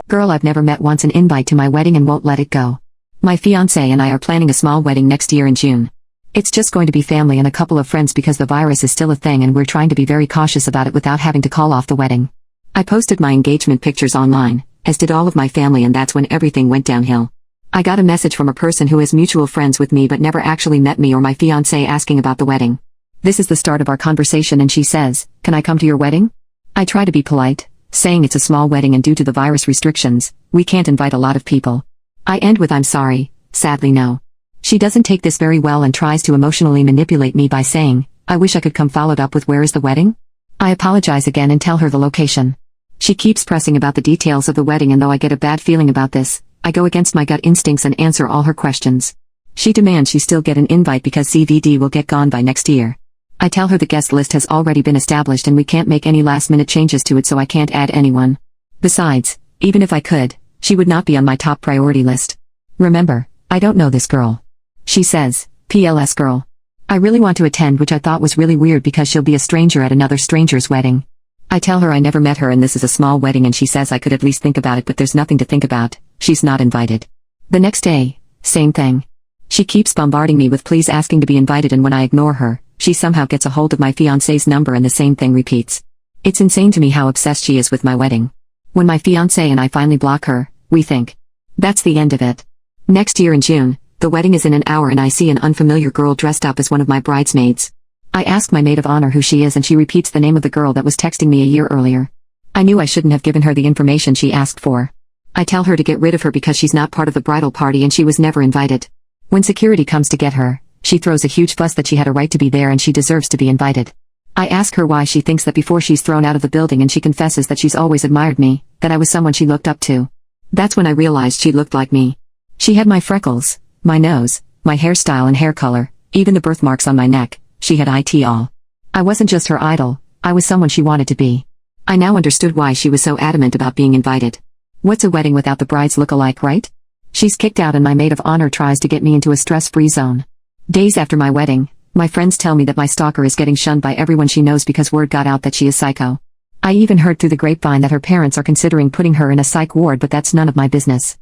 Girl I've never met wants an invite to my wedding and won't let it go. My fiancé and I are planning a small wedding next year in June. It's just going to be family and a couple of friends because the virus is still a thing and we're trying to be very cautious about it without having to call off the wedding. I posted my engagement pictures online, as did all of my family, and that's when everything went downhill. I got a message from a person who is mutual friends with me but never actually met me or my fiancé asking about the wedding. This is the start of our conversation and she says, "Can I come to your wedding?" I try to be polite, saying it's a small wedding and due to the virus restrictions, we can't invite a lot of people. I end with "I'm sorry, sadly no." She doesn't take this very well and tries to emotionally manipulate me by saying, "I wish I could come," followed up with "Where is the wedding?" I apologize again and tell her the location. She keeps pressing about the details of the wedding, and though I get a bad feeling about this, I go against my gut instincts and answer all her questions. She demands she still get an invite because CVD will get gone by next year. I tell her the guest list has already been established and we can't make any last-minute changes to it, so I can't add anyone. Besides, even if I could, she would not be on my top priority list. Remember, I don't know this girl. She says, "PLS girl. I really want to attend," which I thought was really weird because she'll be a stranger at another stranger's wedding. I tell her I never met her and this is a small wedding, and she says I could at least think about it, but there's nothing to think about, she's not invited. The next day, same thing. She keeps bombarding me with pleas asking to be invited, and when I ignore her, she somehow gets a hold of my fiancé's number and the same thing repeats. It's insane to me how obsessed she is with my wedding. When my fiancé and I finally block her, we think that's the end of it. Next year in June, the wedding is in an hour and I see an unfamiliar girl dressed up as one of my bridesmaids. I ask my maid of honor who she is and she repeats the name of the girl that was texting me a year earlier. I knew I shouldn't have given her the information she asked for. I tell her to get rid of her because she's not part of the bridal party and she was never invited. When security comes to get her, she throws a huge fuss that she had a right to be there and she deserves to be invited. I ask her why she thinks that before she's thrown out of the building, and she confesses that she's always admired me, that I was someone she looked up to. That's when I realized she looked like me. She had my freckles, my nose, my hairstyle and hair color, even the birthmarks on my neck. She had it all. I wasn't just her idol, I was someone she wanted to be. I now understood why she was so adamant about being invited. What's a wedding without the bride's look-alike, right? She's kicked out and my maid of honor tries to get me into a stress-free zone. Days after my wedding, my friends tell me that my stalker is getting shunned by everyone she knows because word got out that she is psycho. I even heard through the grapevine that her parents are considering putting her in a psych ward, but that's none of my business.